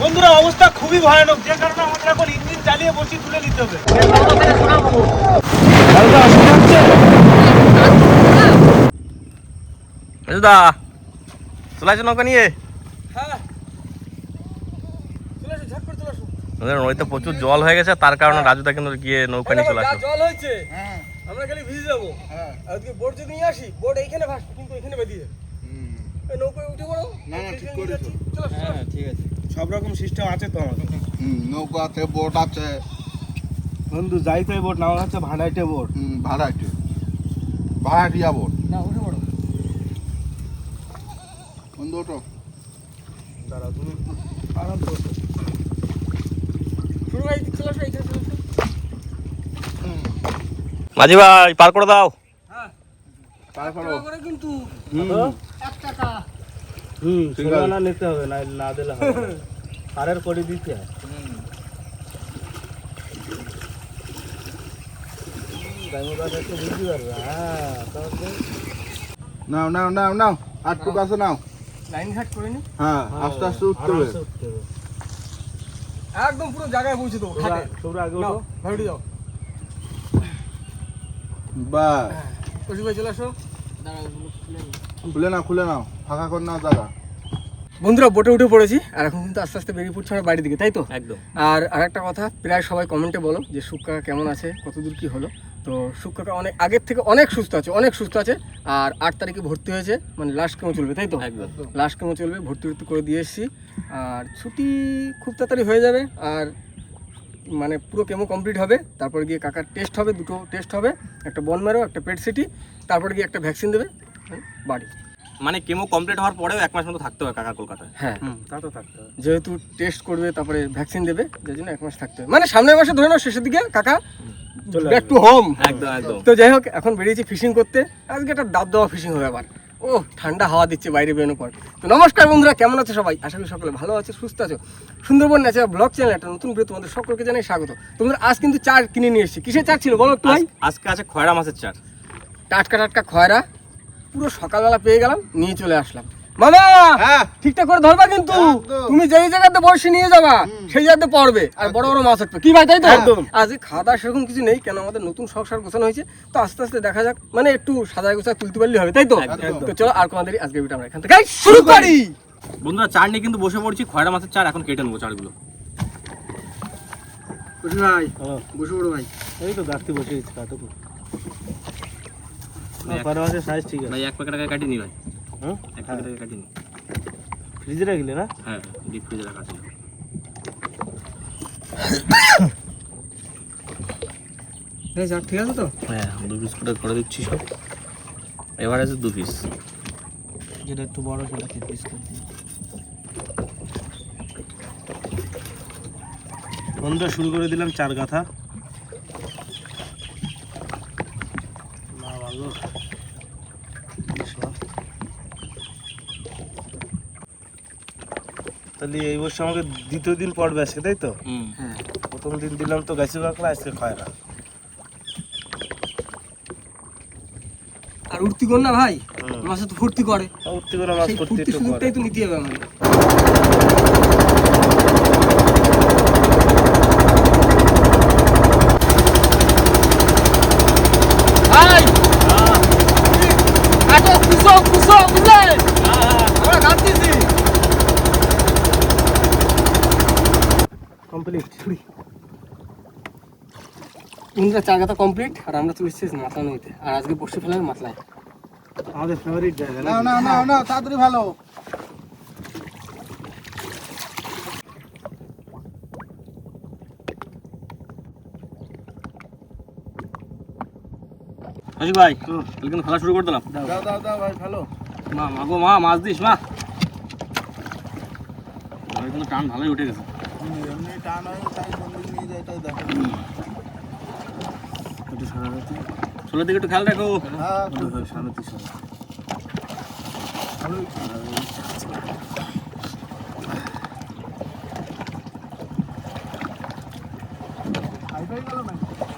বন্ধুরা অবস্থা খুবই ভয়ানক, যে কারণে আমাদের এখন ইঞ্জিন চালিয়ে বসি তুলে নিতে হবে। নৌকা নিয়ে নদীতে প্রচুর জল হয়ে গেছে, তার কারণে রাজুদা কিন্তু গিয়ে নৌকা নিয়ে চলে আসলো। জল হয়েছে, আমরা খালি ভিজে যাবো। আজকে বোট যদি নিয়ে আসি, বোট এইখানে ভাসবে কিন্তু এখানে বেঁধে নৌকায় উঠে পড়ো। না ঠিক করেছো। হ্যাঁ ঠিক আছে, সব রকম সিস্টেম আছে তো আমাদের। নৌকা আছে, বোট আছে বন্ধু, যাইতে বোট নাম হচ্ছে ভাড়াইটে বোট। ভাড়াটিয়া বোট। না উঠে পড়ো বন্ধু, ওঠো। দাঁড়াও, তুমি আরাম করো। শুরু ভাই, চলে আসো এইখানে, চলে আসো। মাঝি ভাই পার করে দাও। হ্যাঁ পার করো করে কিন্তু 1 টাকা। সোনা নিতে হবে, না দিলে হবে। সারের করে দিতে হয়। বুঝতে পারবে। হ্যাঁ নাও নাও নাও নাও, আটটুকু আছে নাও। লাইন ঘাট করে নি। হ্যাঁ, আস্তে আস্তে উঠতে হবে। একদম পুরো জায়গায় পৌঁছে দেবো। তোমরা আগে উঠো, ভাড়ি যাও। বাস, কষি ভাই চলে আসো। খুলে নাও, খুলে নাও, ফাঁকা করে নাও জায়গা। বন্ধুরা বোটে উঠে পড়েছি, আর এখন কিন্তু আস্তে আস্তে বেরিয়ে পড়ছি আমরা বাড়ির দিকে, তাই তো? একদম। আর আরেকটা কথা, প্রায় সবাই কমেন্টে বলো যে সুখ কাকা কেমন আছে, কতদূর কি হলো। তো সুখ কাকা অনেক আগের থেকে অনেক সুস্থ আছে, আর 8 তারিখে ভর্তি হয়েছে, মানে লাস্ট কেমো চলবে, তাই তো? একদম লাস্ট কেমো চলবে, ভর্তি করে দিয়ে এসেছি। আর ছুটি খুব তাড়াতাড়ি হয়ে যাবে, আর মানে পুরো কেমো কমপ্লিট হবে। তারপরে গিয়ে কাকার টেস্ট হবে, 2টো টেস্ট হবে, একটা বন ম্যারো, একটা পেট সিটি। তারপরে গিয়ে একটা ভ্যাকসিন দেবে, বাড়ি। মানে কেমো কমপ্লিট হওয়ার পরেও 1 মাস মতো থাকতে হবে কাকা কলকাতায়। হ্যাঁ তা তো থাকতে হবে, যেহেতু টেস্ট করবে তারপরে ভ্যাকসিন দেবে, যার জন্য 1 মাস থাকতে হবে। মানে সামনের মাসে ধরে নাও শেষের দিকে কাকা ব্যাক টু হোম। একদম একদম। তো যাই হোক, এখন বেরিয়েছি ফিশিং করতে। আজকে একটা দাব দেওয়া ফিশিং হবে আবার। ও ঠান্ডা হাওয়া দিচ্ছে বাইরে বেরোনোর পর। তো নমস্কার বন্ধুরা, কেমন আছে সবাই? আশা করি সকলে ভালো আছে, সুস্থ আছো। সুন্দরবন ন্যাচারাল ব্লগ চ্যানেল একটা নতুন ভিডিও তোমাদের সকলকে জানাই স্বাগত। তোমাদের আজ কিন্তু চার কিনে নিয়ে এসেছি। কিসের চার ছিল বলো একটু ভাই? আজকে আছে খয়রা মাছের চার, টাটকা খয়রা। পুরো সকালবেলা পেয়ে গেলাম, নিয়ে চলে আসলাম। মামা হ্যাঁ, ঠিকঠাক করে ধরবা কিন্তু। একদম। তুমি যেই জায়গাতে বসে নিয়ে যাবা সেই জায়গাতে পড়বে, আর বড় বড় মাছ উঠবে। কি ভাই, তাই তো? একদম। আজকে খাওয়া দাওয়া সেরকম কিছু নেই, কেন আমাদের নতুন সংসার গোছানো হয়েছে। তো আস্তে আস্তে দেখা যাক, মানে একটু সাজায় গোছায় তুলতে পারলে হবে, তাই তো? একদম। তো চলো আর কোনাদের আজকে ভিডিও আমরা এখান থেকে শুরু করি। বন্ধুরা চার নিয়ে কিন্তু বসে পড়ছি। খয়রা মাছের চার এখন কেটে নেবো চারগুলো। বসে ভাই, বসে পড়ো ভাই। এই তো গাছটি বসে গেছে, কাটো। সাইজ ঠিক আছে ভাই 1 প্যাকেট আগে কাটিনি ভাই। হ্যাঁ, 1 প্যাকেট আগে কাটিনি। ফ্রিজে রাখলে না? হ্যাঁ ডিপ ফ্রিজে রাখা ছিল। এই যা ঠিক আছে তো? হ্যাঁ 2 পিস করে দিচ্ছি সব। এভারেজে 2 পিস। যেটা একটু বড় সেটা 3 পিস করে দিন। বন্ধুরা শুরু করে দিলাম চার গাথা। তাহলে এই বছর আমাকে দ্বিতীয় দিন পড়বে আজকে, তাই তো? হ্যাঁ, প্রথম দিন দিলাম তো গাছি বাকলা, আজকে খয়রা। আর উঠতি কর না ভাই, মাছে তো ফুর্তি করে। উঠতে করে মাছ সেই করতে ফুর্তি একটু পরে। সুযোগটাই তো নিতে হবে আমাদের। ভাই এত কুসো বুঝলে, আমরা ঘাটতেছি কমপ্লিট। তিনটা চার গাথা কমপ্লিট, আর আমরা চলে এসেছি মাতলা নদীতে। আর আজকে বসে ফেলাম মাতলায়, আমাদের ফেভারিট জায়গা। না না না না, তাড়াতাড়ি ভালো। আশিক ভাই কিন্তু খেলা শুরু করে দিলাম। দাও দাও দাও ভাই, ভালো। মা মাগো মা, মাছ দিস মা। কিন্তু টান ভালোই উঠে গেছে। এমনি টান হয়, তাই বন্ধু নিয়ে যায়, তাই দেখো। একটু সারা রাতে চলে দিকে একটু খেয়াল রাখো। হ্যাঁ, শান্তি সব।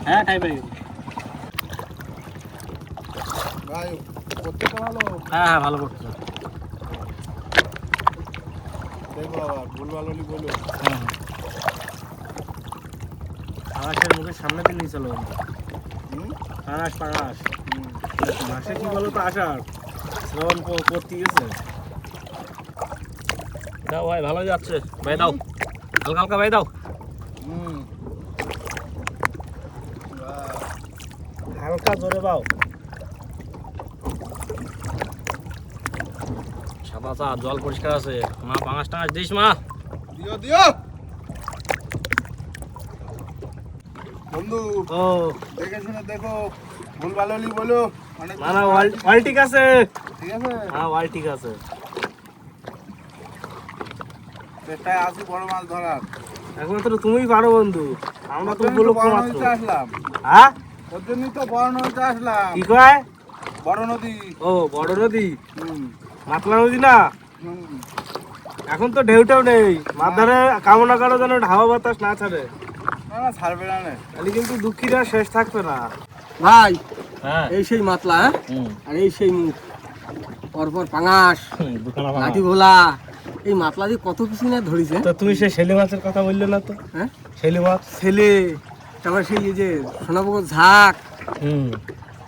হ্যাঁ টাইপ হয়ে গেছে ভাই করতে তো ভালো। হ্যাঁ হ্যাঁ ভালো করতেছে। দেখো আবার ভুলভাল হলি বলো। পাঙাশের মুখের সামনে দিয়ে নিয়ে চলো পাঙাশ পাঙাশ মাসে কি বলো তো আষাঢ় শ্রাবণ করতে গেছে। দাও ভাই ভালো যাচ্ছে ভাই দাও হালকা হালকা ভাই দাও হালকা জোরে পাও সাদা চা জল পরিষ্কার আছে মা পাঙাশ টাঙাশ দিস মা দিও দিও বন্ধু ও দেখে শুনে দেখো ভুলভাল হলি বলো। অনেক না না ওয়াল ঠিক আছে ঠিক আছে হ্যাঁ ওয়াল ঠিক আছে চেষ্টায় আসি বড় মাছ ধরার। এখন তো তুমিই পারো বন্ধু আমরা তো ওর জন্যই উপলক্ষ বড় মাত্র নদীতে আসলাম। হ্যাঁ ওর জন্যই তো বড় নদীতে আসলাম। কি কয় বড় নদী। ও বড় নদী হুম মাতলা নদী না হুম। এখন তো ঢেউটাও নেই মাথারে কামনা করো যেন হাওয়া বাতাস না ছাড়ে না না ছাড়বে না রে। তাহলে কিন্তু দুঃখীরা শেষ থাকবে না। ভাই হ্যাঁ এই সেই মাতলা, হ্যাঁ? আর এই সেই মুখ, পরপর পাঙাশ, দুখানা লাঠি ভোলা, এই মাতলা দিয়ে কত কিছু না ধরিছে। তো তুমি সেই শেলি মাছের কথা বললে না তো হ্যাঁ শেলি মাছ ছেলে, তারপরে সেই এই যে সোনাপুকুর ঝাঁক,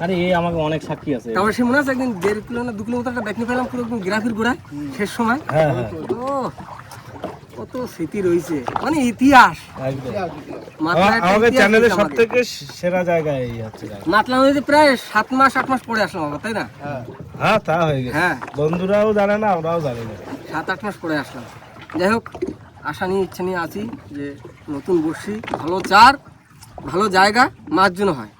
আরে এই আমাকে অনেক সাক্ষী আছে তারপরে সে মনে আছে একদিন 1.5 কিলো না 2 কিলোমিটার একটা দেখতে পেলাম পুরো একদম গ্রাফির গোড়ায় শেষ সময়। হ্যাঁ হ্যাঁ ও কত স্মৃতি রয়েছে, মানে ইতিহাস। একদম মাতলা একটা আমাদের ইতিহাস চ্যানেলের রয়েছে সব আমাদের। থেকে সেরা জায়গা এই হচ্ছে মাতলা নদীতে প্রায় 7 মাস 8 মাস পরে আসলাম আমরা, তাই না? হ্যাঁ তা হয়ে গেছে হ্যাঁ বন্ধুরাও জানে না আমরাও জানি না 7-8 মাস পরে আসলাম। যাই হোক, আশা নিয়ে ইচ্ছা নিয়ে আছি যে নতুন বর্ষি, ভালো চার, ভালো জায়গা, মাছ যেন হয়।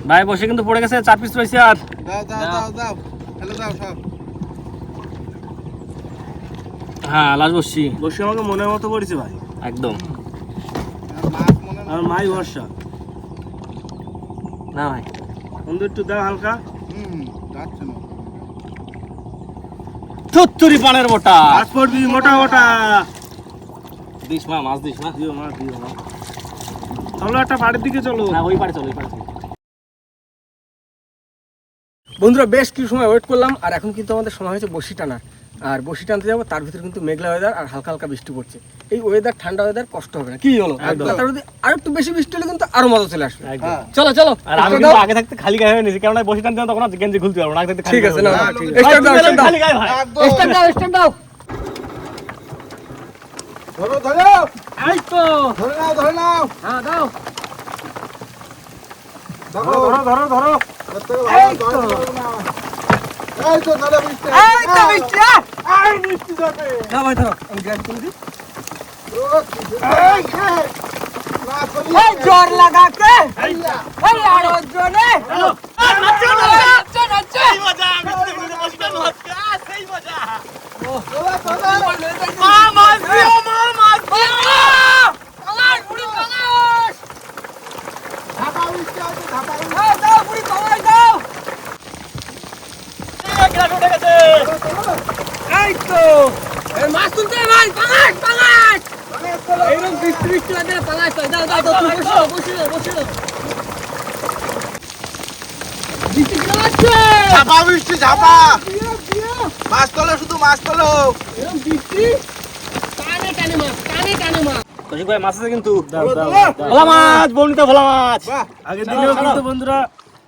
ভাই বসে কিন্তু পড়ে গেছে 4 পিস রয়েছে আর দাও দাও দাও দাও ফেলে দাও সব। হ্যাঁ লাস্ট বসছি বসে আমাকে মনের মতো করেছে ভাই একদম আর মাছ মনে আর মাই ভরসা না ভাই বন্ধু একটু দাও হালকা যাচ্ছে না। চত্তুরি পানের মোটা মাছ পড়বি মোটা মোটা দিস মা মাছ দিস না দিও মা দিও মা চলো একটা বাড়ির দিকে চলো না ওই পারে চলো ওই পারে চলো বন্ধুরা বেশ কিছু সময় ওয়েট করলাম, আর এখন কিন্তু আমাদের সময় হয়েছে বসি টানার। আর বসি টানতে যাবো, তার ভিতরে কিন্তু মেঘলা ওয়েদার আর হালকা হালকা বৃষ্টি পড়ছে। এই ওয়েদার, ঠান্ডা ওয়েদার, কষ্ট হবে না, কি হলো? একদম। তার মধ্যে আর একটু বেশি বৃষ্টি হলে কিন্তু আরো মজা চলে আসবে। হ্যাঁ। চলো চলো, আর আমি কিন্তু আগে থাকতে খালি গায়ে হয়ে নিয়েছি কারণ বসে টানতে তখন আর গেঞ্জি খুলতে পারবো না আগে থাকতে ঠিক আছে, না ঠিক স্টার্ট দাও, স্টার্ট দাও, খালি গায়ে ভাই একদম। স্টার্ট দাও, স্টার্ট দাও। ধরো ধরো এই তো ধরে নাও ধরে নাও। হ্যাঁ দাও। দেখো ধরো ধরো ধরো এর থেকে ভালো ধরতে পারবো না। এই তো ধরে বৃষ্টি। এই তো বৃষ্টি, এই বৃষ্টি যাবে। দাও ভাই, ধরো, আমি গ্রাব করে দিই। ও, কি সুন্দর। এই, না, চলি। এই জোর লাগাকে, এই, এই আরো জোরে। নাচো, নাচো, নাচো। চলো, চলো। মাছ দিও, মাছ দিও। পাঙাশ, বুড়ি পাঙাশ। ঢাকা বৃষ্টি আছে, ঢাকা বৃষ্টি। এই দাও, বুড়ি পাঙাশ দাও। এই তো, এই মাছ তুলতে হবে ভাই, পাঙাশ, পাঙাশ। এইরকম বৃষ্টি বৃষ্টি লাগলে পাঙাশ হয়। দাও, দাও, দাও, তুমি বসো, বসো। বৃষ্টি কেমন আসছে? ঝাপা বৃষ্টি, ঝাপা। দিও, দিও। মাছ তোলো, শুধু মাছ তোলো। এরকম বৃষ্টি, টানে টানে মাছ, টানে টানে মাছ। কৌশিক ভাই মাছ আছে কিন্তু দাও, দাও, দাও। ভোলা মাছ বৌনিতে ভোলা মাছ বাহ, আগের চলো, দিনেও চলো। কিন্তু বন্ধুরা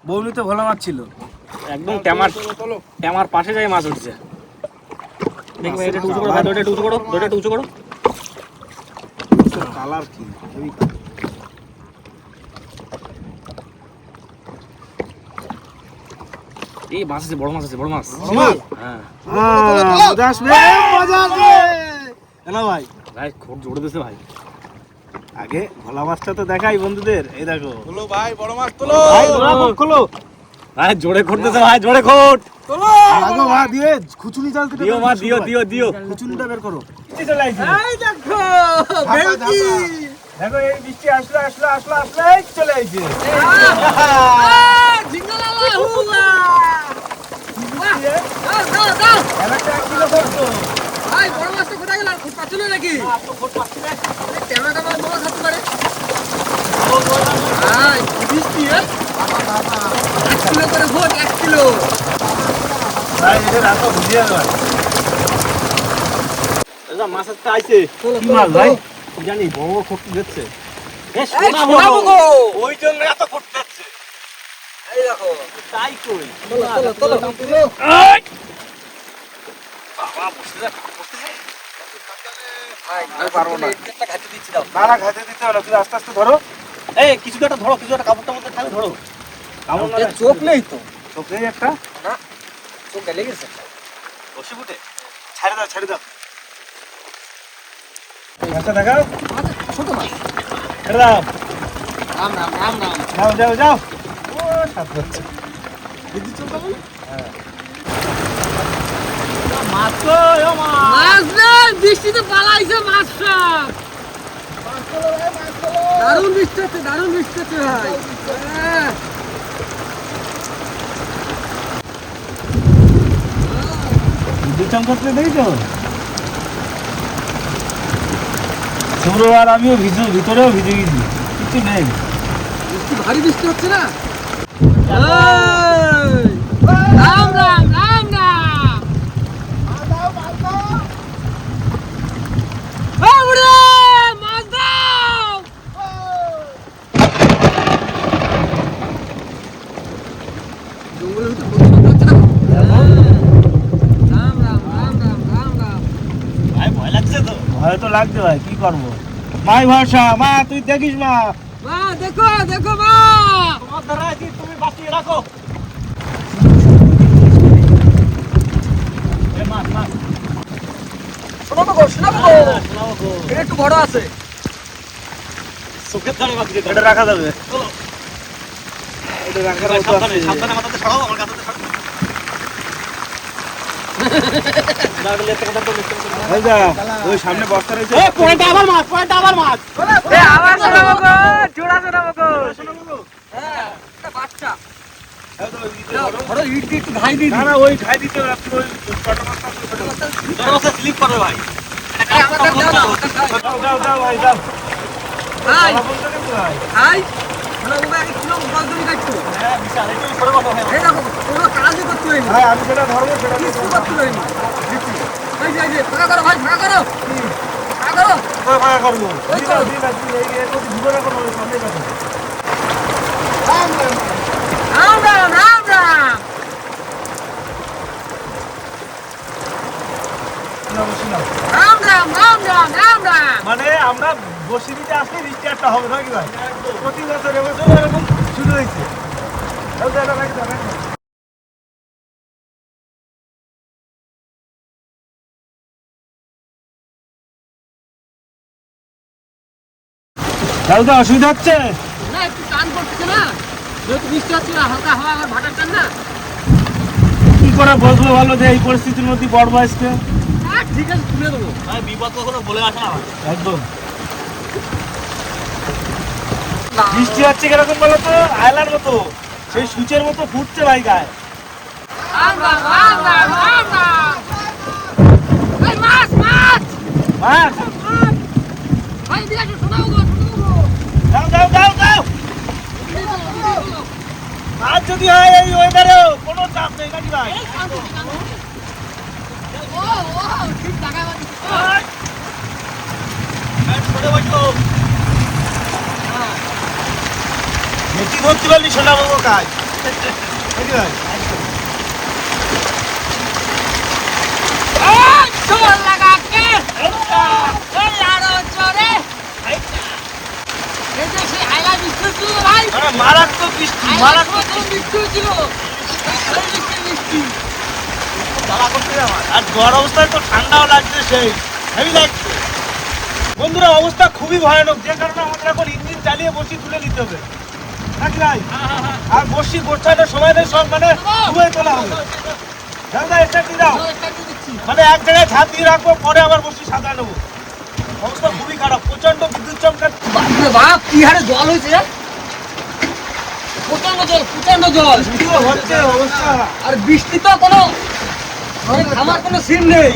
বৌনিতে ভোলা মাছ ছিল একদম ট্যামার তোলো, তোলো। ট্যামার পাশে যাই মাছ উঠছে দেখবে এটা উঁচু করো ভাই দুটো উঁচু করো দুটো উঁচু করো কালার কি? এই মাছ আছে বড় মাছ আছে বড় মাছ বড় মাছ? হ্যাঁ তোলো, তোলো। মজা আসবে মজা আসবে। এলা ভাই ভাই খুব জোরে দিছে ভাই আগে ভোলা মাছটা তো দেখাই বন্ধুদের এই দেখো তোলো ভাই, বড় মাছ তোলো। ভাই তোরা মুখ খোলো ভাই জোরে করতেছে ভাই জোরে খোট তোলো। আগো মা দিয়ে খুচুনি জাল কেটে দিও মা দিও দিও দিও খুচুনিটা বের করো। এই দেখো, ঝাপা, ভেলকি। দেখো এই বৃষ্টি আসলো এই চলে আইছে জিঙ্গালালা হুলা। দাও, দাও, দাও। একটা 1 কিলো করতো ভাই, বড় মাছটা কোথায় গেল? খুব পাচ্ছিল নাকি? ক্যামেরাটা আমার বড় থাকতে পারে। ভাই, কি বৃষ্টি, হ্যাঁ? 1 কিলো করে ভোট, 1 কিলো। ভাই এটা রাখো বুঝিয়ে ভাই মাছ একটা আইছে। কি মাছ ভাই? জানি বড় শক্তি দিচ্ছে। ওই জন্য এত ফুটতেছে। এই দেখো তাই কই? তোলো পারবো না। একটা ঘাটে দিচ্ছি দাও। না খাইতে দিতে হবে না, তুমি আস্তে আস্তে ধরো। এই কিছু একটা ধরো, কিছু একটা কাপড়টার মধ্যে থাকলে ধরো। কামড় না চোখ নেই তো, চোখেই একটা চোখ গেলে গেছে। বসে ফুটে। ছেড়ে দাও মাছটা দেখাও। ছোট মাছ। ছেড়ে দাও। রাম রাম রাম রাম। যাও ও সাপ হচ্ছে। দিদি চোখ কেমন? মাছ তো ও মাছ। মাছ নেই, বৃষ্টিতে পালাইছে মাছ সব। দারুণ বৃষ্টি হচ্ছে ভাই। হ্যাঁ। দুটাম করতে দেখছো? সৌর আর আমিও ভিতরেও ভিজে গেছি, কিছু নেই। বৃষ্টি ভারী বৃষ্টি হচ্ছে না? রাম রাম রাম রাম। ওরে মাছ দাও। জঙ্গলের ভিতর বন্ধ হচ্ছে না? রাম রাম রাম রাম রাম রাম। ভাই ভয় লাগছে তো। ভয় তো লাগছে ভাই, কি করবো। মাই ভরসা, মা তুই দেখিস মা। মা দেখো দেখো মা। তোমার দ্বারা আছি, তুমি বাঁচিয়ে রাখো। এ মাছ মাছ। শোনাবো গো। শোনাবো গো। এটা একটু বড় আছে। চোখের ধারে বাঁচিয়ে দাও। এটা রাখা যাবে। চলো। এটা রাখার ভাই, মতো সাবধানে আছে। সাবধানে মাথাতে সরাও, আমার কাছে সরাও। দাঁড়ালে একটা কথা তো লিখতে হবে। এই যা, ওই সামনে বস্তা রয়েছে। এ পয়েন্ট আবার মাছ। এ আবার শোনাবো গো, জোড়া শোনাবো গো। হ্যাঁ, এটা বাচ্চা। এই তো, এই তো দাও, ধরো। ধরো ইট দিয়ে একটু ঘাই দিয়ে না দিই। না, ওই খাই দিতে হবে, আপনি ওই ছোট বস্তা দিয়ে ছোট বস্তা। দরজা স্লিপ করবে ভাই। এই আমাদের দাও না, আমাদের দাও। দাও ভাই দাও। ভাই, বাবা বলতে কেন ভাই? ভাই, শোনাবো গো, আগে শোনাবো, দশ জনই কাটছো। হ্যাঁ বিশাল, একটু সরে বসো ভাই। এই দেখো, কোনো কাজই করতে হয়নি। ভাই আমি যেটা ধরবো সেটা দিয়ে কিছু ধরবো। করতে হয়নি। এই যে, ফাঁকা করো ভাই, ফাঁকা করো। ফাঁকা করো। কোথায় ফাঁকা করবো? ওই তো। দিন এর মধ্যে ভিডিও না করবো, সামনে কাছে। রাম রাম রাম রাম। রাম রাম রাম রাম রাম রাম। মানে আমরা বসে দিতে আসলে রিস্টার্টটা হবে নাকি ভাই? প্রতি বছর এবছর এরকম শুরু হয়েছে। দাদা অসুবিধা হচ্ছে? না একটু টান করছে না, যেহেতু বৃষ্টি হচ্ছে না, হালকা হাওয়া আর ভাটার টান না। কি করে বসবো ভালো যে এই পরিস্থিতির মধ্যে বড় বয়সকে? ঠিক আছে, তুলে দেবো। ভাই বিপদ কখনো বলে আসে না ভাই। একদম। বৃষ্টি হচ্ছে কিরকম বলো তো? আয়লার মতো, সেই সূচের মতো ফুটছে ভাই গায়ে। রাম রাম রাম রাম রাম রাম। এই মাছ মাছ মাছ মাছ। ভাই দিয়ে আসো, শোনাবো গো, শোনাবো গো। যাও। মাছ যদি হয় এই ওয়েদারেও কোনো চাপ নেই নাকি ভাই? এই শান্তি, শান্তি। ও ঠিক টাকা বাজি। সরে বসো। মেথি ধরতে পারলি শোনাবো কাজ নাকি ভাই? চোর লাগাকে এই আরো চোরে। এই যে সেই আইলা বৃষ্টি ছিল ভাই। আরে মারাত্মক বৃষ্টি, আইলা মারাত্মক বৃষ্টি ছিল। বৃষ্টি। জ্বালা করতে আমার। আর ঝড় অবস্থায় তো ঠান্ডাও লাগছে, সেই হেভি লাগছে। বন্ধুরা অবস্থা খুবই ভয়ানক, যে কারণে আমাদের এখন ইঞ্জিন চালিয়ে বসি তুলে নিতে হবে নাকি ভাই? আর বসি গোছানোর সময় নেই, সব মানে ধুয়ে তোলা হবে। দাদা এটা কি দাও, মানে এক জায়গায় ঝাঁপ দিয়ে রাখবো, পরে আবার বসি সাদা নেবো। অবস্থা খুবই খারাপ, প্রচন্ড বিদ্যুৎ চমকা। বাপরে বাপ, কি হারে জল হয়েছে রে। প্রচন্ড জল। ভিডিও হচ্ছে অবস্থা। আর বৃষ্টি তো কোনো মানে থামার কোনো সিন নেই।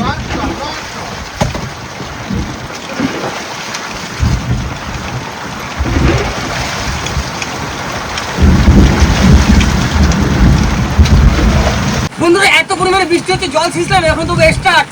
বন্ধুরা এত পরিমাণে বৃষ্টি হচ্ছে, জল ছিঁচলাম, এখন তো স্টার্ট।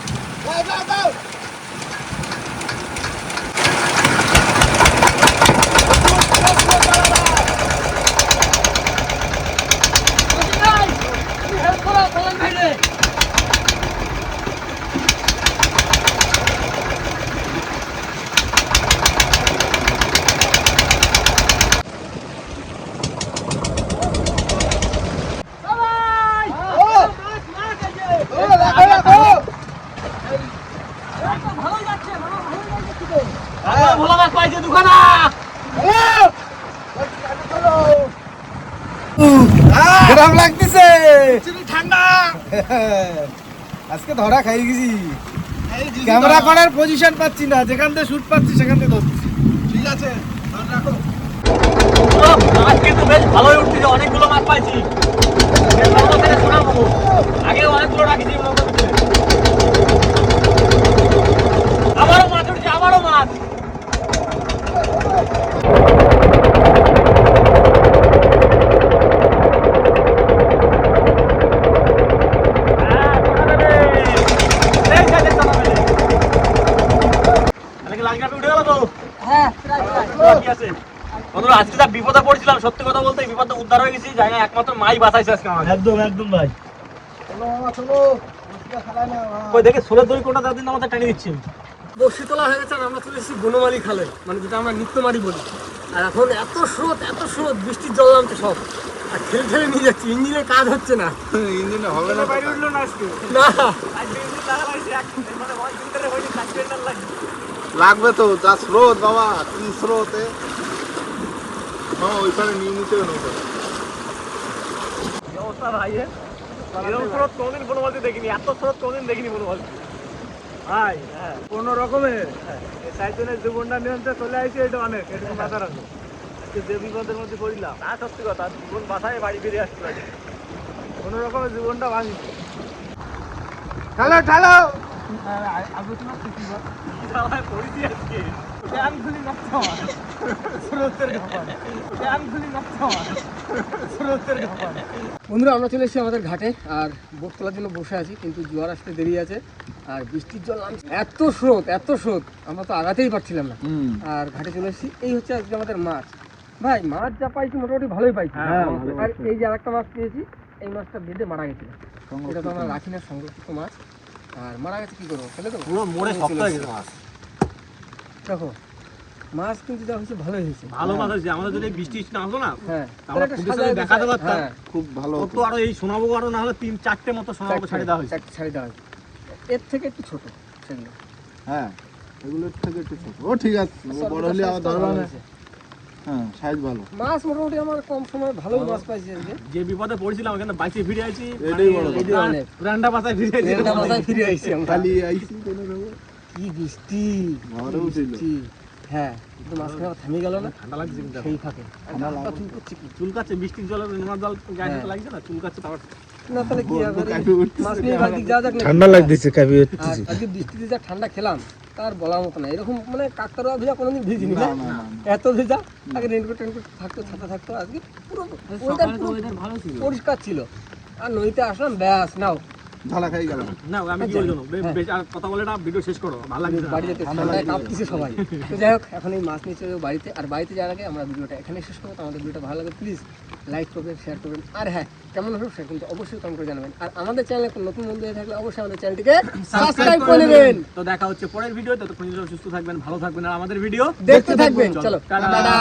গরম লাগতেছে ঠান্ডা। আজকে ধরা খাই গেছি ক্যামেরা করার পজিশন পাচ্ছি না, যেখান থেকে শুট পাচ্ছি সেখান থেকে ধরছি। ঠিক আছে রাখো। মাছ কিন্তু বেশ ভালোই উঠতেছে, অনেকগুলো মাছ পাইছি। আগে অনেকগুলো রাখছি আবারও মাছ উঠছে, আবারও মাছ। আজকে যা বিপদে পড়েছিলাম, সত্যি কথা বলতে বিপদে উদ্ধার হয়ে গেছি। জায়গায় একমাত্র মাই বাঁচাইছে আজকে আমাকে। একদম একদম ভাই। ওই দেখে সোলের দড়ি কোনটা দাদিন আমাদের টানিয়ে দিচ্ছে। বসি তোলা হয়ে গেছে আর আমরা চলে এসেছি বনমালী খালে, মানে যেটা আমরা নিত্যমারি বলি। আর এখন এত স্রোত, বৃষ্টির জল নামছে সব, আর ঠেলে ঠেলে নিয়ে যাচ্ছি, ইঞ্জিনের কাজ হচ্ছে না। ইঞ্জিনে হবে না, বাইরে উঠলো না আজকে। না লাগবে তো, যা স্রোত বাবা, কি স্রোতে ওইখানে নিয়মিত নৌকা। অবস্থা ভাই, এরকম স্রোত কোনদিন বনমালীতে দেখিনি, এত স্রোত কোনদিন দেখিনি বনমালীতে ভাই। কোন রকমে সাইজনের জীবনটা নিয়ন্ত্রণে চলে আসছে, এটা অনেক, এটা মাথা রাখো। যে বিপদের মধ্যে পড়লাম, না সত্যি কথা, জীবন বাসায় বাড়ি ফিরে আসতে লাগে। কোন রকমে জীবনটা ভাঙি। ঠালো ঠালো বন্ধুরা, আমরা চলে এসেছি আমাদের ঘাটে আর বোট তোলার জন্য বসে আছি, কিন্তু জোয়ার আসতে দেরি আছে আর বৃষ্টির জল নামছে, এত স্রোত আমরা তো আগাতেই পারছিলাম না। আর ঘাটে চলে এসেছি, এই হচ্ছে আজকে আমাদের মাছ। ভাই মাছ যা পাইছি মোটামুটি ভালোই পাইছি। আর এই যে আরেকটা মাছ পেয়েছি, এই মাছটা বেঁধে মারা গেছিল, এটা তো আমরা রাখি না, সংরক্ষিত মাছ। আর মারা গেছে, কি করবো, ফেলে দেবো? পুরো মোড়ে শক্ত হয়ে গেছে মাছ। দেখো মাছ কিন্তু যা হয়েছে ভালোই হয়েছে, ভালো মাছ হয়েছে। আমাদের যদি বৃষ্টি না হতো না, হ্যাঁ আমরা খুদের সাথে দেখাতে পারতাম। হ্যাঁ, খুব ভালো ও তো আরো এই সোনাবো আরো না হলে 3-4টে মতো সোনাবো ছাড়ি দেওয়া হয়েছে। ছাড়ি দেওয়া হয়েছে, এর থেকে একটু ছোট সেগুলো। হ্যাঁ, এগুলোর থেকে একটু ছোট। ও ঠিক আছে, ও বড় হলে আবার ধরবা না। হ্যাঁ, সাইজ ভালো। মাছ মোটামুটি আমার কম সময় ভালোই মাছ পাইছি আজকে। যে বিপদে পড়েছিলাম ওখানে বাইচে ফিরে আইছি, এটাই বড় কথা। এটাই অনেক। রান্ডা পাতায় ফিরে আইছি। এটা মাথায় ফিরে আইছি আমরা। খালি আইছি কেন রে? কি বৃষ্টি, ঘরেও ছিল। বৃষ্টি। হ্যাঁ, কিন্তু মাঝখানে আবার থেমে গেল না, ঠান্ডা লাগছে কিন্তু। সেই ফাঁকে ঠান্ডা চুলকাচ্ছে কি? চুলকাচ্ছে, বৃষ্টির জল নোনা জল গায়ে হাতে লাগছে না, চুলকাচ্ছে। তারপর না তাহলে কি হবে, মাছ নিয়ে বাড়ি যাওয়া যাক না? ঠান্ডা লাগতেছে, কাবি আর আজকে বৃষ্টিতে যা ঠান্ডা খেলাম তার বলার মতো না। এরকম মানে কাকতারুয়া ভেজা কোনোদিন ভিজিনি না, এত ভেজা। আগে রেনকোট থাকতো, ছাতা থাকতো, আজকে পুরো ওয়েদার ভালো ছিল, পরিষ্কার ছিল। আর নদীতে আসলাম, ব্যাস নাও ঢালা খাই গেল। না আমি কি বলবো, বেশ আর কথা বলে না, ভিডিও শেষ করো, ভালো লাগছে না। বাড়ি যেতে ঠান্ডায় কাঁপতেছে সবাই। তো যাই হোক, এখন এই মাছ নিয়ে চলে যাবো বাড়িতে। আর বাড়িতে যাওয়ার আগে আমরা ভিডিওটা এখানে শেষ করবো। তো আমাদের ভিডিওটা ভালো লাগে প্লিজ লাইক করবেন, শেয়ার করবেন। আর হ্যাঁ, কেমন হলো সেটা কিন্তু অবশ্যই কমেন্ট করে জানাবেন। আর আমাদের চ্যানেলে নতুন বন্ধু হয়ে থাকলে অবশ্যই আমাদের চ্যানেলটিকে সাবস্ক্রাইব করে নেবেন। তো দেখা হচ্ছে পরের ভিডিও, ততক্ষণ সুস্থ থাকবেন, ভালো থাকবেন, আর আমাদের ভিডিও দেখতে থাকবেন। চলো টাটা। টাটা।